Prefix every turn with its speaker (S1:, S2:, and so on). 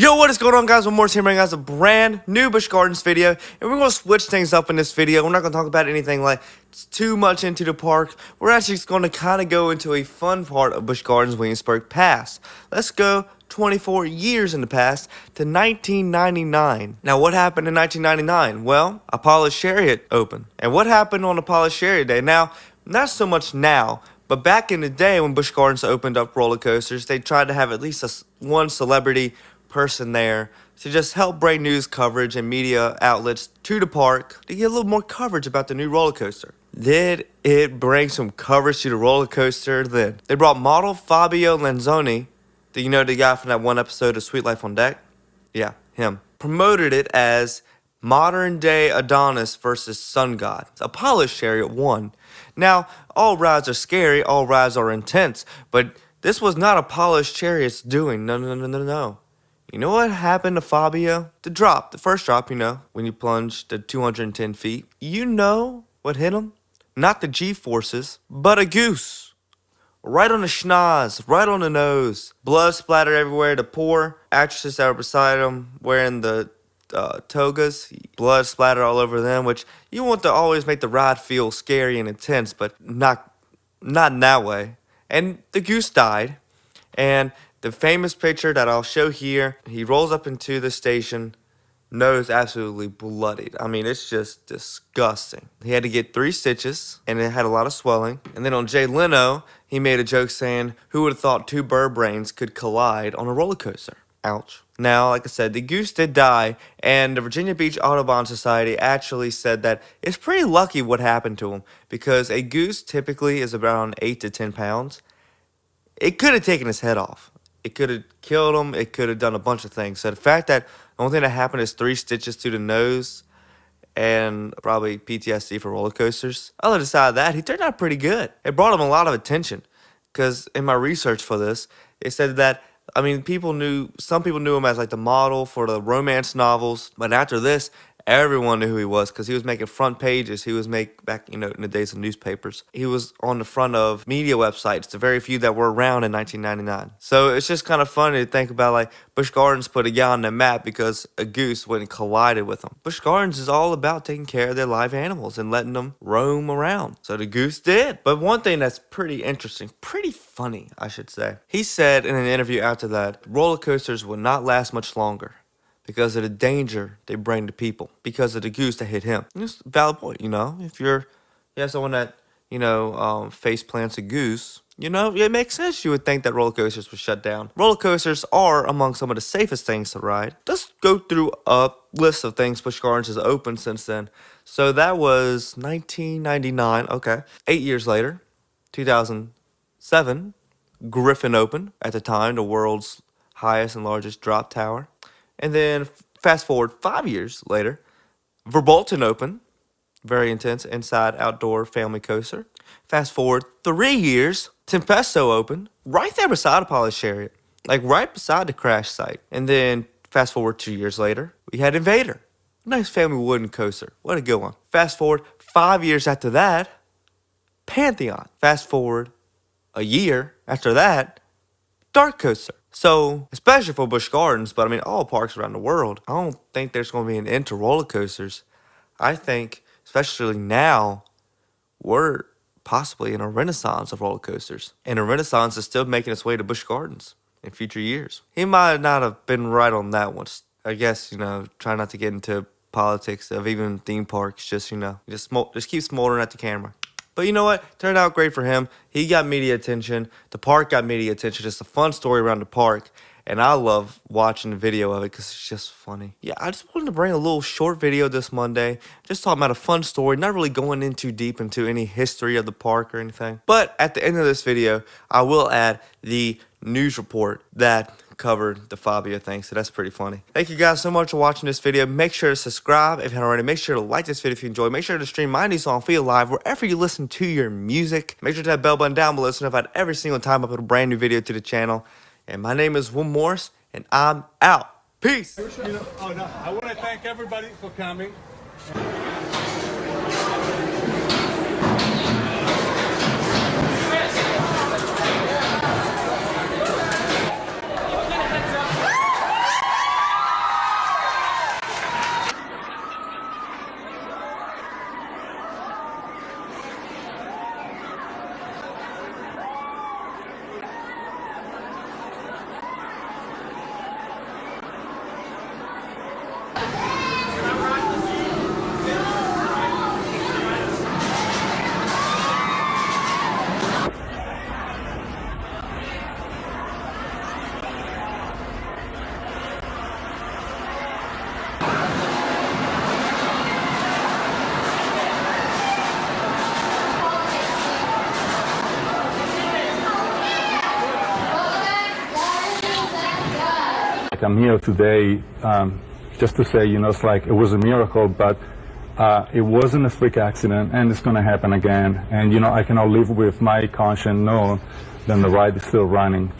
S1: Yo, what is going on, guys? One more time, bringing guys a brand new Busch Gardens video, and we're going to switch things up in this video. We're not going to talk about anything like too much into the park. We're actually just going to kind of go into a fun part of Busch Gardens Williamsburg past. Let's go 24 years in the past to 1999. Now, what happened in 1999? Well, Apollo's Chariot opened. And what happened on Apollo's Chariot Day? Now, not so much now, but back in the day when Busch Gardens opened up roller coasters, they tried to have at least one celebrity person there to just help bring news coverage and media outlets to the park to get a little more coverage about the new roller coaster. Did it bring some coverage to the roller coaster then? They brought model Fabio Lanzoni, you know, the guy from that one episode of Sweet Life on Deck? Yeah, him. Promoted it as modern day Adonis versus Sun God. Apollo's Chariot won. Now, all rides are scary, all rides are intense, but this was not Apollo's Chariot's doing. No. You know what happened to Fabio? The first drop, you know, when you plunged to 210 feet. You know what hit him? Not the G-forces, but a goose. Right on the schnoz, right on the nose. Blood splattered everywhere. The poor actresses that were beside him wearing the togas, blood splattered all over them, which you want to always make the ride feel scary and intense, but not in that way. And the goose died, and the famous picture that I'll show here, he rolls up into the station, nose absolutely bloodied. I mean, it's just disgusting. He had to get 3 stitches, and it had a lot of swelling. And then on Jay Leno, he made a joke saying, who would have thought 2 bird brains could collide on a roller coaster? Ouch. Now, like I said, the goose did die, and the Virginia Beach Audubon Society actually said that it's pretty lucky what happened to him, because a goose typically is around 8 to 10 pounds. It could have taken his head off. It could have killed him. It could have done a bunch of things. So the fact that the only thing that happened is 3 stitches to the nose and probably PTSD for roller coasters. Other side of that, he turned out pretty good. It brought him a lot of attention because in my research for this, it said that, I mean, some people knew him as like the model for the romance novels. But after this, everyone knew who he was because he was making front pages. He was back, you know, in the days of newspapers. He was on the front of media websites, the very few that were around in 1999. So it's just kind of funny to think about, like, Busch Gardens put a guy on the map because a goose went and collided with him. Busch Gardens is all about taking care of their live animals and letting them roam around. So the goose did. But one thing that's pretty interesting, pretty funny, I should say. He said in an interview after that, roller coasters would not last much longer because of the danger they bring to people, because of the goose that hit him. It's a valid point, you know. If you have someone that, you know, face plants a goose, you know, it makes sense you would think that roller coasters would shut down. Roller coasters are among some of the safest things to ride. Let's go through a list of things Busch Gardens has opened since then. So that was 1999, okay. 8 years later, 2007, Griffin opened, at the time the world's highest and largest drop tower. And then fast forward 5 years later, Verbolten opened, very intense inside outdoor family coaster. Fast forward 3 years, Tempesto opened, right there beside Apollo's Chariot, like right beside the crash site. And then fast forward 2 years later, we had Invader, nice family wooden coaster. What a good one. Fast forward 5 years after that, Pantheon. Fast forward a year after that, Dark Coaster. So, especially for Busch Gardens, but I mean all parks around the world, I don't think there's going to be an end to roller coasters. I think, especially now, we're possibly in a renaissance of roller coasters. And a renaissance is still making its way to Busch Gardens in future years. He might not have been right on that one. I guess, you know, try not to get into politics of even theme parks. Just, you know, just keep smoldering at the camera. But you know what? Turned out great for him. He got media attention. The park got media attention. It's a fun story around the park. And I love watching the video of it because it's just funny. Yeah, I just wanted to bring a little short video this Monday. Just talking about a fun story. Not really going in too deep into any history of the park or anything. But at the end of this video, I will add the news report that covered the Fabio thing, so that's pretty funny. Thank you guys so much for watching this video. Make sure to subscribe if you haven't already. Make sure to like this video if you enjoyed. Make sure to stream my new song Feel Live wherever you listen to your music. Make sure to hit that bell button down below so notified every single time I put a brand new video to the channel. And my name is Will Morris, and I'm out. Peace.
S2: I want to thank everybody for coming.
S3: I'm here today just to say, it's like it was a miracle, but it wasn't a freak accident, and it's going to happen again. And, I cannot live with my conscience knowing that the ride is still running.